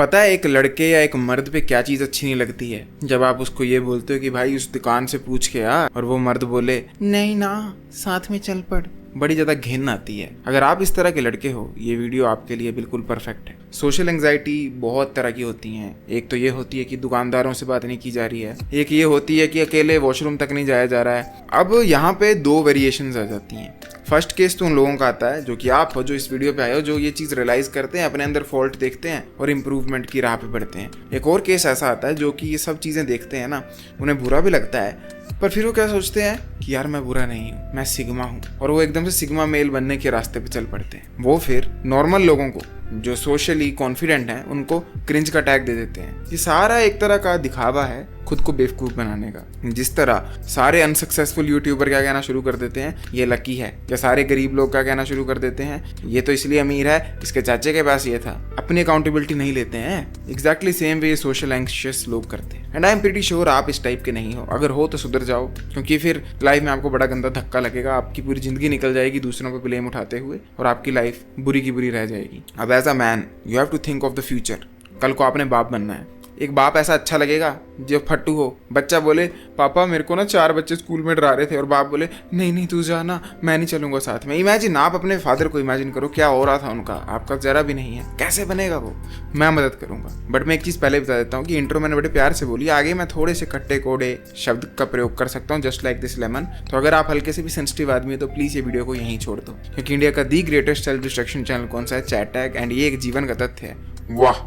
पता है एक लड़के या एक मर्द पे क्या चीज़ अच्छी नहीं लगती है? जब आप उसको ये बोलते हो कि भाई उस दुकान से पूछ के आ, और वो मर्द बोले नहीं ना साथ में चल पड़। बड़ी ज़्यादा घिन आती है। अगर आप इस तरह के लड़के हो, ये वीडियो आपके लिए बिल्कुल परफेक्ट है। सोशल एंग्जाइटी बहुत तरह की होती हैं। एक तो ये होती है कि दुकानदारों से बात नहीं की जा रही है, एक ये होती है कि अकेले वॉशरूम तक नहीं जाया जा रहा है। अब यहाँ पे दो वेरिएशंस आ जाती हैं। फर्स्ट केस तो उन लोगों का आता है जो कि आप हो, जो इस वीडियो पे आए हो, जो ये चीज़ रियलाइज़ करते हैं, अपने अंदर फॉल्ट देखते हैं और इम्प्रूवमेंट की राह पे बढ़ते हैं। एक और केस ऐसा आता है जो कि ये सब चीज़ें देखते हैं ना, उन्हें बुरा भी लगता है, पर फिर वो क्या सोचते हैं कि यार मैं बुरा नहीं हूँ, मैं सिग्मा हूँ, और वो एकदम से सिग्मा मेल बनने के रास्ते पे चल पड़ते हैं। वो फिर नॉर्मल लोगों को जो सोशली कॉन्फिडेंट हैं उनको क्रिंज का टैग दे देते हैं। ये सारा एक तरह का दिखावा है खुद को बेवकूफ़ बनाने का। जिस तरह सारे अनसक्सेसफुल यूट्यूबर क्या कहना शुरू कर देते हैं, ये लकी है, या सारे गरीब लोग क्या कहना शुरू कर देते हैं, ये तो इसलिए अमीर है, इसके चाचे के पास ये था। अपनी अकाउंटेबिलिटी नहीं लेते हैं। Exactly same way social anxious लोग करते हैं। And I am pretty sure आप इस टाइप के नहीं हो। अगर हो तो सुधर जाओ, क्योंकि फिर लाइफ में आपको बड़ा गंदा धक्का लगेगा। आपकी पूरी जिंदगी निकल जाएगी दूसरों पर ब्लेम उठाते हुए, और आपकी लाइफ बुरी की बुरी रह जाएगी। अब as a man you have to think of the future. कल को आपने बाप बनना है। एक बाप ऐसा अच्छा लगेगा जो फट्टू हो। बच्चा बोले पापा मेरे को ना 4 बच्चे स्कूल में डरा रहे थे, और बाप बोले नहीं नहीं तू जा ना, मैं नहीं चलूंगा साथ में। इमेजिन, आप अपने फादर को इमेजिन करो क्या हो रहा था उनका। आपका जरा भी नहीं है, कैसे बनेगा वो? मैं मदद करूंगा, बट मैं एक चीज़ पहले बता देता हूँ कि इंट्रो मैंने बड़े प्यार से बोली। आगे मैं थोड़े से खट्टे कोड़े शब्द का प्रयोग कर सकता हूँ, जस्ट लाइक दिस लेमन। तो अगर आप हल्के से भी सेंसिटिव आदमी हो तो प्लीज़ ये वीडियो को यहीं छोड़ दो, क्योंकि इंडिया का the greatest self destruction channel कौन सा है? Chat tag. एंड ये एक जीवन का तथ्य है। वाह।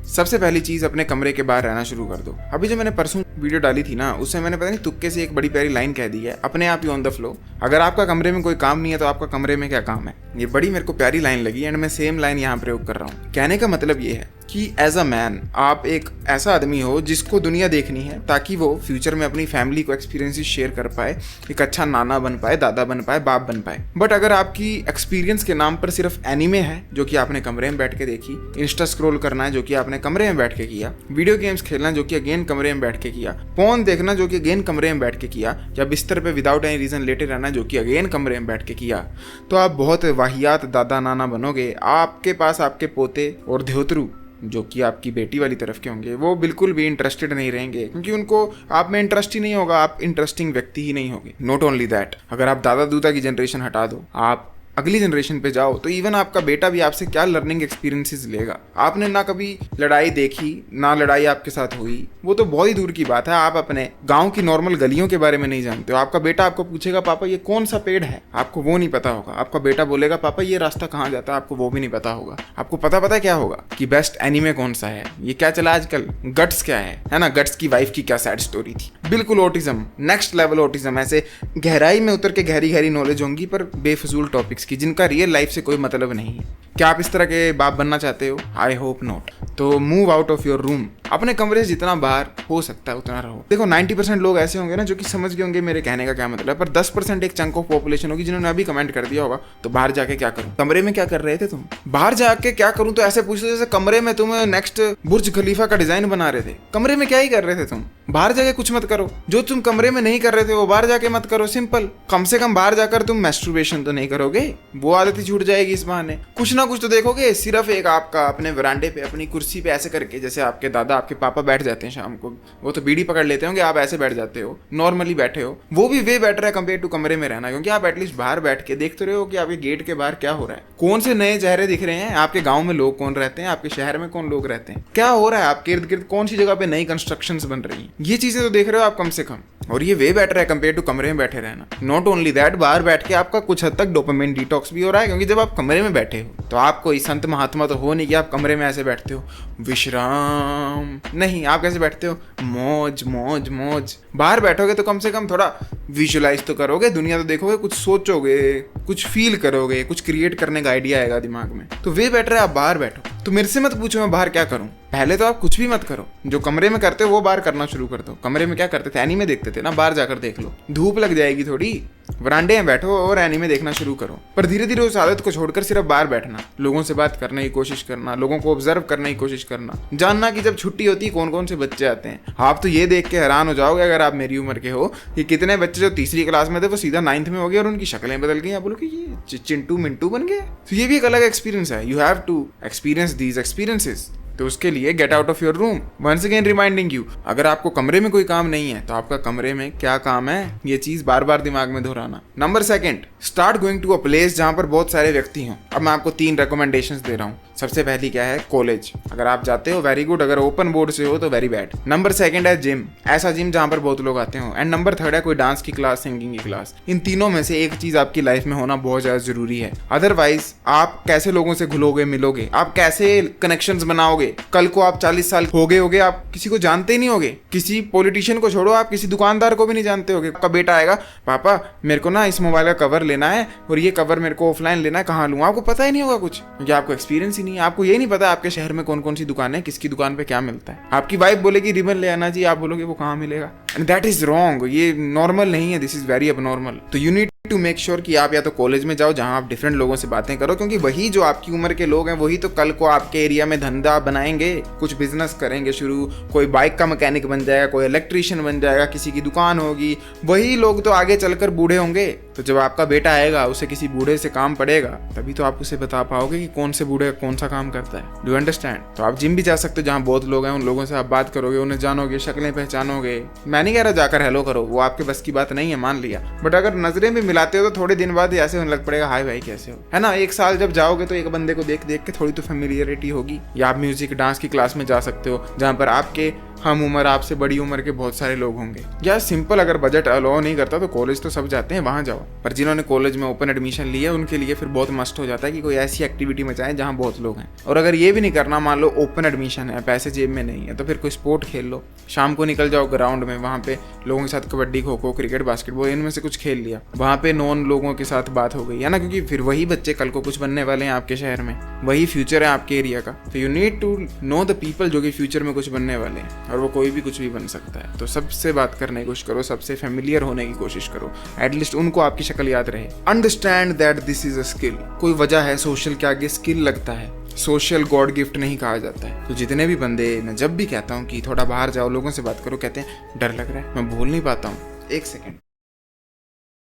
सबसे पहली चीज, अपने कमरे के बाहर रहना शुरू कर दो। अभी जो मैंने परसों वीडियो डाली थी ना, उससे मैंने पता नहीं तुक्के से एक बड़ी प्यारी लाइन कह दी है, अपने आप ही ऑन द फ्लो। अगर आपका कमरे में कोई काम नहीं है तो आपका कमरे में क्या काम है? ये बड़ी मेरे को प्यारी लाइन लगी, एंड मैं सेम लाइन यहाँ प्रयोग कर रहा हूँ। कहने का मतलब ये है कि एज अ मैन आप एक ऐसा आदमी हो जिसको दुनिया देखनी है, ताकि वो फ्यूचर में अपनी फैमिली को एक्सपीरियंसेस शेयर कर पाए, एक अच्छा नाना बन पाए, दादा बन पाए, बाप बन पाए। बट अगर आपकी एक्सपीरियंस के नाम पर सिर्फ एनिमे है जो कि आपने कमरे में बैठ के देखी, इंस्टा स्क्रॉल करना है जो कि आपने कमरे में बैठ के किया, वीडियो गेम्स खेलना जो कि अगेन कमरे में बैठ के किया, फोन देखना जो कि अगेन कमरे में बैठ के किया, या बिस्तर पे विदाउट एनी रीजन लेटे रहना जो कि अगेन कमरे में बैठ के किया, तो आप बहुत वाहियात दादा नाना बनोगे। आपके पास आपके पोते और ध्योतरू जो कि आपकी बेटी वाली तरफ के होंगे, वो बिल्कुल भी इंटरेस्टेड नहीं रहेंगे, क्योंकि उनको आप में इंटरेस्ट ही नहीं होगा। आप इंटरेस्टिंग व्यक्ति ही नहीं होगे। नॉट ओनली दैट, अगर आप दादा दूदा की जनरेशन हटा दो, आप अगली जनरेशन पे जाओ, तो इवन आपका बेटा भी आपसे क्या लर्निंग एक्सपीरियंसेस लेगा? आपने ना कभी लड़ाई देखी, ना लड़ाई आपके साथ हुई, वो तो बहुत ही दूर की बात है। आप अपने गांव की नॉर्मल गलियों के बारे में नहीं जानते हो। आपका बेटा आपको पूछेगा पापा ये कौन सा पेड़ है, आपको वो नहीं पता होगा। आपका बेटा बोलेगा पापा ये रास्ता कहाँ जाता है, आपको वो भी नहीं पता होगा। आपको पता क्या होगा कि बेस्ट एनीमे कौन सा है, ये क्या चला आजकल, गट्स क्या है ना, गट्स की वाइफ की क्या सैड स्टोरी थी। बिल्कुल ऑटिज्म, नेक्स्ट लेवल ऑटिज्म। ऐसे गहराई में उतर के गहरी नॉलेज होंगी, पर बेफजूल टॉपिक्स की जिनका रियल लाइफ से कोई मतलब नहीं है। क्या आप इस तरह के बाप बनना चाहते हो? I hope not. तो move out of your room. अपने कमरे से जितना बाहर हो सकता है उतना रहो। देखो 90% लोग ऐसे होंगे ना जो कि समझ गए होंगे मेरे कहने का क्या मतलब है, पर 10% एक चंक ऑफ पॉपुलेशन होगी जिन्होंने अभी कमेंट कर दिया होगा तो बाहर जाके क्या करूं? कमरे में क्या कर रहे थे तुम? बाहर जाके क्या करूं तो ऐसे पूछते जैसे कमरे में तुम नेक्स्ट बुर्ज खलीफा का डिजाइन बना रहे थे। कमरे में क्या ही कर रहे थे तुम? बाहर जाके कुछ मत करो। जो तुम कमरे में नहीं कर रहे थे वो बाहर जाके मत करो। सिंपल। कम से कम बाहर जाकर तुम मैस्टरबेशन तो नहीं करोगे, वो आदत ही छूट जाएगी इस बहाने। कुछ ना कुछ तो देखोगे। सिर्फ एक आपका अपने वरांडे पे अपनी कुर्सी पे ऐसे करके, जैसे आपके दादा आपके पापा बैठ जाते हैं शाम को, वो तो बीड़ी पकड़ लेते होंगे, आप ऐसे बैठ जाते हो, नॉर्मली बैठे हो। वो भी वे बेटर है कंपेयर टू कमरे में रहना, क्योंकि आप एटलीस्ट बाहर बैठ के देखते रहे हो कि आपके गेट के बाहर क्या हो रहा है, कौन से नए चेहरे दिख रहे हैं, आपके गांव में लोग कौन रहते हैं, आपके शहर में कौन लोग रहते हैं, क्या हो रहा है आपके इर्द गिर्द, कौन सी जगह पे नई कंस्ट्रक्शंस बन रही हैं। ये चीजें तो देख रहे हो आप कम से कम, और ये वे बेटर है कंपेयर टू कमरे में बैठे रहना। नॉट ओनली दैट, बाहर बैठ के आपका कुछ हद तक डोपामाइन डिटॉक्स भी हो रहा है, क्योंकि जब आप कमरे में बैठे हो तो आप कोई संत महात्मा तो हो नहीं कि आप कमरे में ऐसे बैठते हो विश्राम। नहीं, आप कैसे बैठते हो? मौज मौज मौज। बाहर बैठोगे तो कम से कम थोड़ा विजुअलाइज तो करोगे, दुनिया तो देखोगे, कुछ सोचोगे, कुछ फील करोगे, कुछ क्रिएट करने का आइडिया आएगा दिमाग में। तो वे बेटर है आप बाहर बैठो। तो मेरे से मत पूछो मैं बाहर क्या करूं। पहले तो आप कुछ भी मत करो, जो कमरे में करते हो वो बाहर करना शुरू कर दो। कमरे में क्या करते थे? एनीमे देखते थे ना, बाहर जाकर देख लो। धूप लग जाएगी थोड़ी, वरांडे में बैठो और एनीमे देखना शुरू करो। पर धीरे धीरे उस आदत को छोड़कर सिर्फ बाहर बैठना, लोगों से बात करने की कोशिश करना, लोगों को ऑब्जर्व करने की कोशिश करना, जानना कि जब छुट्टी होती है कौन कौन से बच्चे आते हैं। आप तो ये देख के हैरान हो जाओगे अगर आप मेरी उम्र के हो कि कितने बच्चे जो तीसरी क्लास में थे वो सीधा 9th में हो गए और उनकी शक्लें बदल गई। आप बोलो कि ये चिंटू मिंटू बन गए। तो ये भी एक अलग एक्सपीरियंस है। You have to experience these experiences. तो उसके लिए get out of your room. Once again reminding you, अगर आपको कमरे में कोई काम नहीं है तो आपका कमरे में क्या काम है, ये चीज बार बार दिमाग में दोहराना। Number 2, start going to a place जहां पर बहुत सारे व्यक्ति हों। अब मैं आपको 3 रिकमेंडेशंस दे रहा हूँ। सबसे पहली क्या है, कॉलेज। अगर आप जाते हो वेरी गुड, अगर ओपन बोर्ड से हो तो वेरी बैड। नंबर 2 है जिम, ऐसा जिम जहां पर बहुत लोग आते हो। एंड नंबर 3 है कोई डांस की क्लास, सिंगिंग की क्लास। इन तीनों में से एक चीज आपकी लाइफ में होना बहुत ज्यादा जरूरी है। अदरवाइज आप कैसे लोगों से घुलोगे मिलोगे, आप कैसे कनेक्शंस बनाओगे। कल को आप 40 साल हो गए आप किसी को जानते ही नहीं होगे। किसी पॉलिटिशियन को छोड़ो, आप किसी दुकानदार को भी नहीं जानते होगे। आपका बेटा आएगा, पापा मेरे को ना इस मोबाइल का कवर लेना है और ये कवर मेरे को ऑफलाइन लेना है, कहाँ लूँ। आपको पता ही नहीं होगा कुछ, क्योंकि आपको एक्सपीरियंस ही नहीं है। आपको ये नहीं पता आपके शहर में कौन कौन सी दुकान है, किसकी दुकान पे क्या मिलता है। आपकी वाइफ बोलेगी रिबन ले आना जी, आप बोलोगे वो कहाँ मिलेगा। And that is wrong. ये नॉर्मल नहीं है, दिस इज वेरी अबनॉर्मल। तो you need to make sure कि आप या तो कॉलेज में जाओ जहां आप डिफरेंट लोगों से बातें करो, क्योंकि वही जो आपकी उम्र के लोग हैं वही तो कल को आपके एरिया में धंधा बनाएंगे, कुछ बिजनेस करेंगे शुरू। कोई बाइक का मैकेनिक बन जाएगा, कोई इलेक्ट्रीशियन बन जाएगा, किसी की दुकान होगी। वही लोग तो आगे चलकर बूढ़े होंगे। तो जब आपका बेटा आएगा, उसे किसी बूढ़े से काम पड़ेगा, तभी तो आप उसे बता पाओगे कि कौन से बूढ़े कौन सा काम करता है। Do understand? तो आप जिम भी जा सकते हो जहाँ बहुत लोग हैं, उन लोगों से आप बात करोगे, उन्हें जानोगे, शक्लें पहचानोगे। मैं नहीं कह रहा जाकर हेलो करो, वो आपके बस की बात नहीं है, मान लिया। बट अगर नजरें भी मिलाते हो तो थोड़े दिन बाद ऐसे होने लग पड़ेगा, हाय भाई कैसे हो, है ना। 1 साल जब जाओगे तो एक बंदे को देख देख के थोड़ी तो फेमिलियरिटी होगी। या आप म्यूजिक डांस की क्लास में जा सकते हो जहाँ पर आपके हम उम्र, आपसे बड़ी उम्र के बहुत सारे लोग होंगे। या सिंपल अगर बजट अलाउ नहीं करता तो कॉलेज तो सब जाते हैं, वहां जाओ। पर जिन्होंने कॉलेज में ओपन एडमिशन लिया उनके लिए फिर बहुत मस्ट हो जाता है कि कोई ऐसी एक्टिविटी में जाए जहाँ बहुत लोग हैं। और अगर ये भी नहीं करना, मान लो ओपन एडमिशन है, पैसे जेब में नहीं है, तो फिर कोई स्पोर्ट खेल लो। शाम को निकल जाओ ग्राउंड में, वहाँ पे लोगों के साथ कबड्डी, खो खो, क्रिकेट, बास्केटबॉल, इनमें से कुछ खेल लिया। वहाँ पे नॉन लोगों के साथ बात हो गई, है ना, क्योंकि फिर वही बच्चे कल को कुछ बनने वाले हैं आपके शहर में, वही फ्यूचर है आपके एरिया का। तो you need to know the people जो कि फ्यूचर में कुछ बनने वाले हैं, और वो कोई भी कुछ बन सकता है। तो सबसे बात करने की कोशिश करो, सबसे फेमिलियर होने की कोशिश करो, एटलीस्ट उनको आपकी शक्ल याद रहे। Understand that this is a skill. कोई वजह है सोशल के आगे स्किल लगता है, सोशल गॉड गिफ्ट नहीं कहा जाता है। तो जितने भी बंदे, मैं जब भी कहता हूँ कि थोड़ा बाहर जाओ, लोगों से बात करो, कहते हैं डर लग रहा है, मैं बोल नहीं पाता हूँ, 1 सेकेंड।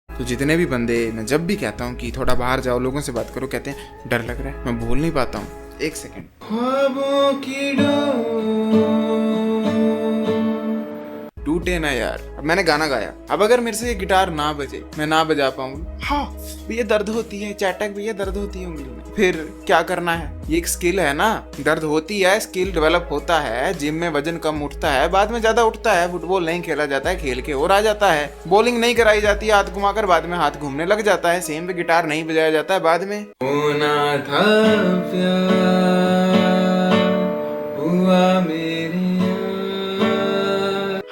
तो जितने भी बंदे, मैं जब भी कहता हूँ कि थोड़ा बाहर जाओ, लोगों से बात करो, कहते हैं डर लग रहा है, मैं बोल नहीं पाता हूँ, 1 सेकेंड। ख्वाबों की टूटे ना यार। अब मैंने गाना गाया, अब अगर मेरे से ये गिटार ना बजे, मैं ना बजा पाऊंगा, हाँ भैया दर्द होती है, चैटक भैया दर्द होती है उंगली में, फिर क्या करना है। ये एक स्किल है ना, दर्द होती है, स्किल डेवलप होता है। जिम में वजन कम उठता है, बाद में ज्यादा उठता है। फुटबॉल नहीं खेला जाता है, खेल के और आ जाता है। बॉलिंग नहीं कराई जाती है हाथ घुमाकर, बाद में हाथ घूमने लग जाता है। सेम पे गिटार नहीं बजाया जाता है बाद में। होना था प्यार हुआ मेरे।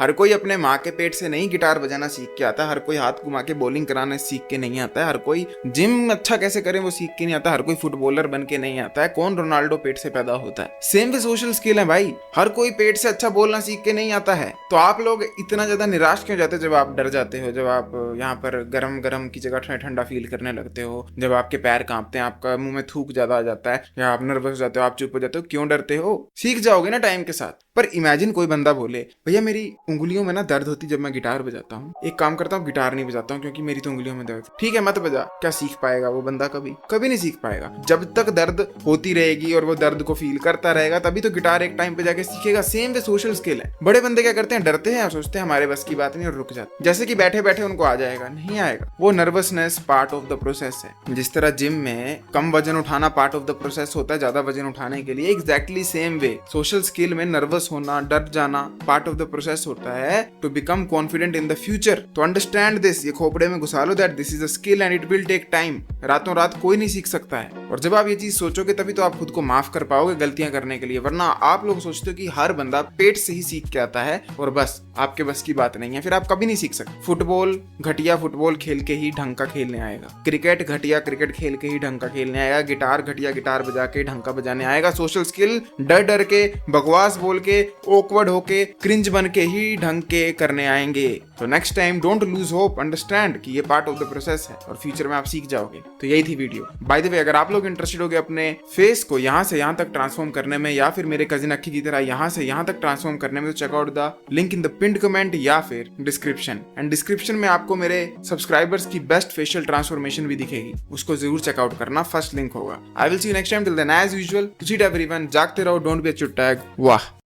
हर कोई अपने माँ के पेट से नहीं गिटार बजाना सीख के आता है, हर कोई हाथ घुमा के बॉलिंग कराना सीख के नहीं आता है, हर कोई जिम अच्छा कैसे करें वो सीख के नहीं आता, हर कोई फुटबॉलर बन के नहीं आता है। कौन रोनाल्डो पेट से पैदा होता है? सेम वे सोशल स्किल है भाई, हर कोई पेट से अच्छा बोलना सीख के नहीं आता है। तो आप लोग इतना ज्यादा निराश क्यों जाते हो जब आप डर जाते हो, जब आप यहाँ पर गरम गरम की जगह ठंडा फील करने लगते हो, जब आपके पैर कांपते हैं, आपका मुंह में थूक ज्यादा आ जाता है, या आप नर्वस हो जाते हो, आप चुप हो जाते हो, क्यों डरते हो? सीख जाओगे ना टाइम के साथ। पर इमेजिन कोई बंदा बोले भैया मेरी उंगलियों में ना दर्द होती जब मैं गिटार बजाता हूँ, एक काम करता हूँ गिटार नहीं बजाता हूँ क्योंकि मेरी तो उंगलियों में दर्द। ठीक है मत बजा। क्या सीख पाएगा वो बंदा? कभी नहीं सीख पाएगा। जब तक दर्द होती रहेगी और वो दर्द को फील करता रहेगा, तभी तो गिटार एक टाइम पे जाके सीखेगा। सेम वे सोशल स्किल है। बड़े बंदे क्या करते हैं, डरते हैं और सोचते हैं हमारे बस की बात नहीं और रुक जाते, जैसे कि बैठे बैठे उनको आ जाएगा। नहीं आएगा। वो nervousness part of the process है। जिस तरह जिम में कम वजन उठाना पार्ट ऑफ द प्रोसेस होता है ज्यादा वजन उठाने के लिए, exactly same way social skill में नर्वस होना, डर जाना पार्ट ऑफ द प्रोसेस होता है to become confident in the future. तो अंडरस्टैंड दिस, ये खोपड़े में घुसा लो that this is a skill and it will take time. रातों रात कोई नहीं सीख सकता है। और जब आप ये चीज सोचोगे तभी तो आप खुद को माफ कर पाओगे गलतियां करने के लिए। वरना आप लोग सोचते हो कि हर बंदा पेट से ही सीख के आता है और बस आपके बस की बात नहीं है, फिर आप कभी नहीं सीख सकते। फुटबॉल घटिया फुटबॉल खेल के ही ढंग का खेलने आएगा, क्रिकेट घटिया क्रिकेट खेल के ही ढंग का खेलने आएगा, गिटार घटिया गिटार बजा के ढंग का बजाने आएगा। सोशल स्किल डर डर के, बकवास बोल के, के awkward होके क्रिंज बन के ही ढंग के करने आएंगे। तो next time don't lose hope, understand कि ये पार्ट ऑफ द प्रोसेस है और फ्यूचर में आप सीख जाओगे। तो यही थी वीडियो। बाय द वे, अगर आप लोग इंटरेस्टेड हो गए अपने फेस को यहाँ से यहाँ तक ट्रांसफॉर्म करने में, या फिर मेरे कजिन अक्की की तरह यहाँ से यहाँ तक ट्रांसफॉर्म करने में, तो check out the link in the pinned comment या फिर डिस्क्रिप्शन। एंड डिस्क्रिप्शन में आपको मेरे सब्सक्राइबर्स की बेस्ट फेशियल ट्रांसफॉर्मेशन भी दिखेगी, उसको जरूर चेकआउट करना, फर्स्ट लिंक होगा। I will see you next time, till then as usual, to seat everyone, जागते रहो, डोंट बी अ चुट टैग। वाह।